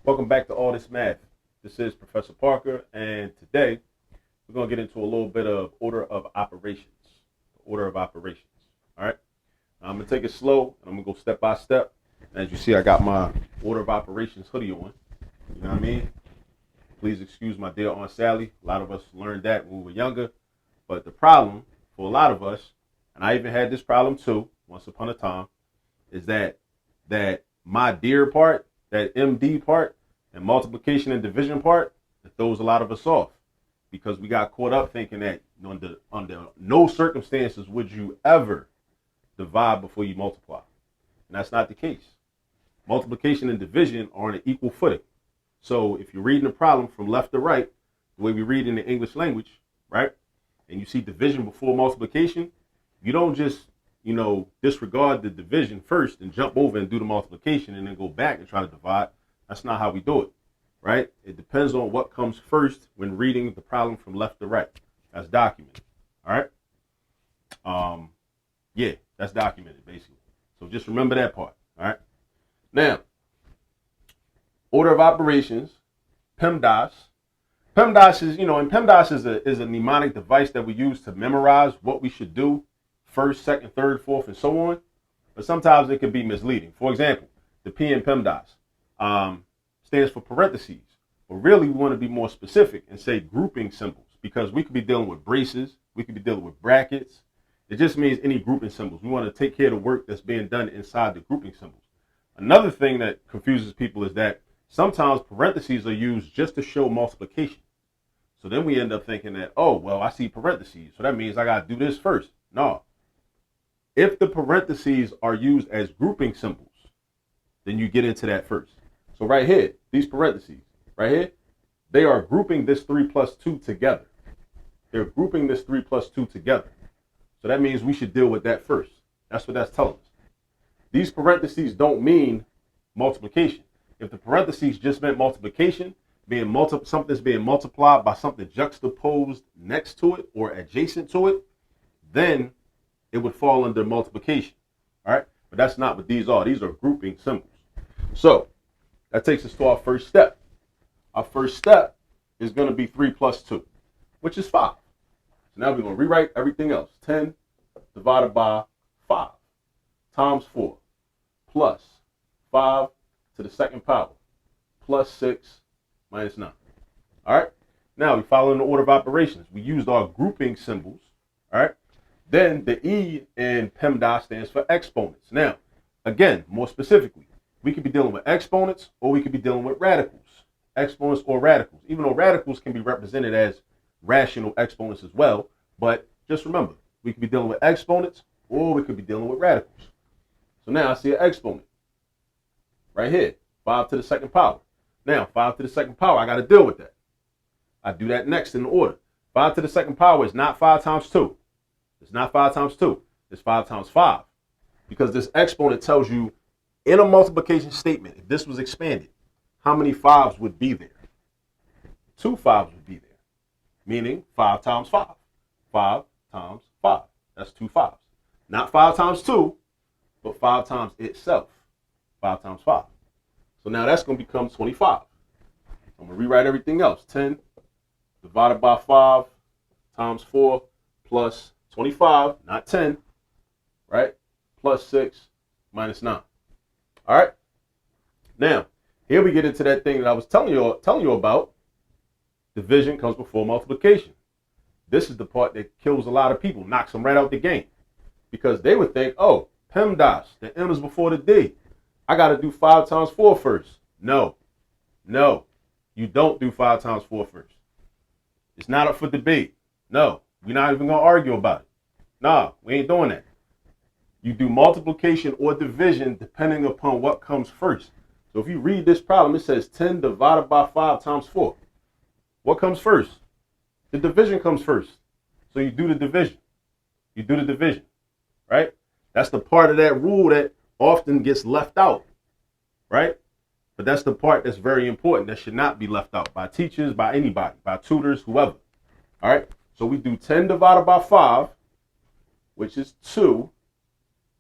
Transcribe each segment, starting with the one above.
Welcome back to All This Math. This is Professor Parker, and today we're going to get into a little bit of order of operations. Order of operations. All right. I'm going to take it slow, and I'm going to go step by step. As you see, I got my order of operations hoodie on. You know what I mean? Please excuse my dear Aunt Sally. A lot of us learned that when we were younger. But the problem for a lot of us, and I even had this problem too, once upon a time, is that my dear part, that MD part, and multiplication and division part, it throws a lot of us off because we got caught up thinking that under no circumstances would you ever divide before you multiply. And that's not the case. Multiplication and division are on an equal footing. So if you're reading the problem from left to right, the way we read in the English language, right, and you see division before multiplication, you don't just, disregard the division first and jump over and do the multiplication and then go back and try to divide. That's not how we do it, right? It depends on what comes first when reading the problem from left to right. That's documented, all right? Yeah, that's documented, basically. So just remember that part, all right? Now, order of operations, PEMDAS. PEMDAS is, and PEMDAS is a mnemonic device that we use to memorize what we should do first, second, third, fourth, and so on. But sometimes it can be misleading. For example, the P in PEMDAS stands for parentheses. But really, we want to be more specific and say grouping symbols because we could be dealing with braces. We could be dealing with brackets. It just means any grouping symbols. We want to take care of the work that's being done inside the grouping symbols. Another thing that confuses people is that sometimes parentheses are used just to show multiplication. So then we end up thinking that, oh, well, I see parentheses, so that means I got to do this first. No. If the parentheses are used as grouping symbols, then you get into that first. So right here, these parentheses, right here, they are grouping this 3 plus 2 together. They're grouping this 3 plus 2 together. So that means we should deal with that first. That's what that's telling us. These parentheses don't mean multiplication. If the parentheses just meant multiplication, something's being multiplied by something juxtaposed next to it or adjacent to it, then it would fall under multiplication. All right? But that's not what these are. These are grouping symbols. So that takes us to our first step. Our first step is going to be 3 plus 2, which is 5. So now we're going to rewrite everything else. 10 divided by 5 times 4 plus 5 to the second power plus 6 minus 9. All right? Now we follow in the order of operations. We used our grouping symbols. All right? Then the E in PEMDAS stands for exponents. Now, again, more specifically, we could be dealing with exponents or we could be dealing with radicals. Exponents or radicals. Even though radicals can be represented as rational exponents as well. But just remember, we could be dealing with exponents or we could be dealing with radicals. So now I see an exponent right here, 5 to the second power. Now, 5 to the second power, I got to deal with that. I do that next in the order. 5 to the second power is not 5 times 2. It's not 5 times 2. It's 5 times 5. Because this exponent tells you in a multiplication statement, if this was expanded, how many 5s would be there? 2 5s would be there. Meaning 5 times 5. 5 times 5. That's 2 5s. Not 5 times 2, but 5 times itself. 5 times 5. So now that's going to become 25. I'm going to rewrite everything else. 10 divided by 5 times 4 plus 25, not 10, right? Plus 6 minus 9. All right? Now, here we get into that thing that I was telling you about. Division comes before multiplication. This is the part that kills a lot of people, knocks them right out the game. Because they would think, oh, PEMDAS, the M is before the D. I got to do 5 times 4 first. No, you don't do 5 times 4 first. It's not up for debate. No, we're not even going to argue about it. Nah, we ain't doing that. You do multiplication or division depending upon what comes first. So if you read this problem, it says 10 divided by 5 times 4. What comes first? The division comes first. So you do the division. You do the division, right? That's the part of that rule that often gets left out, right? But that's the part that's very important that should not be left out by teachers, by anybody, by tutors, whoever. All right? So we do 10 divided by 5, which is 2,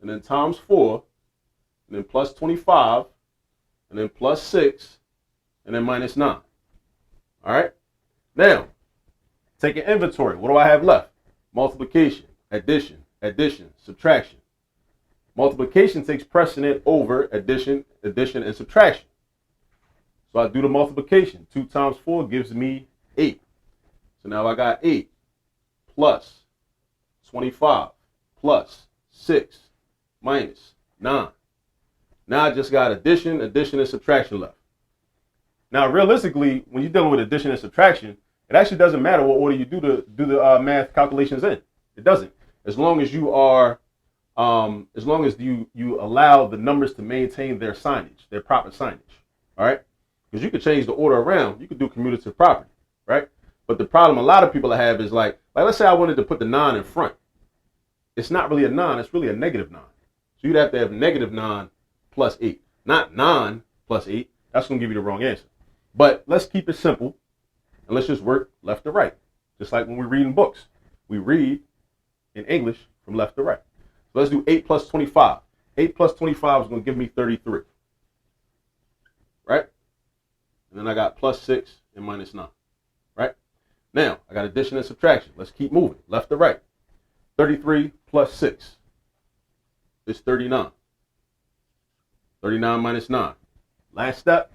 and then times 4, and then plus 25, and then plus 6, and then minus 9. All right? Now, taking inventory. What do I have left? Multiplication, addition, subtraction. Multiplication takes precedent over addition, and subtraction. So I do the multiplication. 2 times 4 gives me 8. So now I got 8 plus 25 plus 6 minus 9. Now I just got addition, and subtraction left. Now, realistically, when you're dealing with addition and subtraction, it actually doesn't matter what order you do the math calculations in. It doesn't. As long as you are, as long as you allow the numbers to maintain their signage, their proper signage. All right? Because you could change the order around. You could do commutative property, right? But the problem a lot of people have is like let's say I wanted to put the 9 in front. It's not really a 9. It's really a negative 9. So you'd have to have negative 9 plus 8. Not 9 plus 8. That's going to give you the wrong answer. But let's keep it simple. And let's just work left to right. Just like when we're reading books. We read in English from left to right. So let's do 8 plus 25. 8 plus 25 is going to give me 33. Right? And then I got plus 6 and minus 9. Right? Now, I got addition and subtraction. Let's keep moving. Left to right. 33 plus 6 is 39. 39 minus 9. Last step.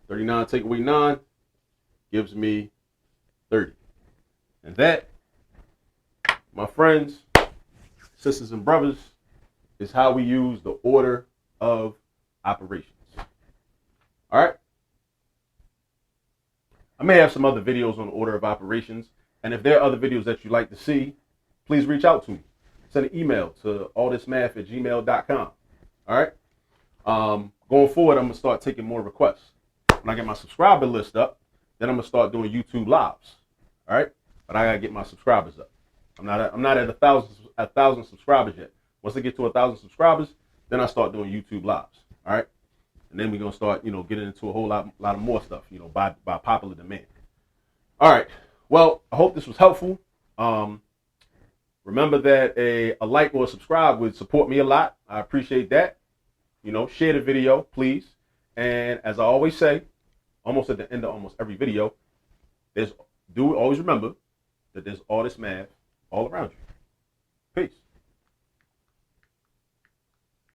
39 take away 9 gives me 30. And that, my friends, sisters and brothers, is how we use the order of operations. All right? I may have some other videos on the order of operations. And if there are other videos that you'd like to see, please reach out to me. Send an email to allthismath@gmail.com. All right? Going forward, I'm going to start taking more requests. When I get my subscriber list up, then I'm going to start doing YouTube lives. All right? But I got to get my subscribers up. I'm not at 1,000 subscribers yet. Once I get to 1,000 subscribers, then I start doing YouTube lives. All right? And then we're going to start, getting into a whole lot of more stuff, by popular demand. All right. Well, I hope this was helpful. Remember that a like or a subscribe would support me a lot. I appreciate that. Share the video, please. And as I always say, almost at the end of almost every video, always remember that there's all this math all around you. Peace.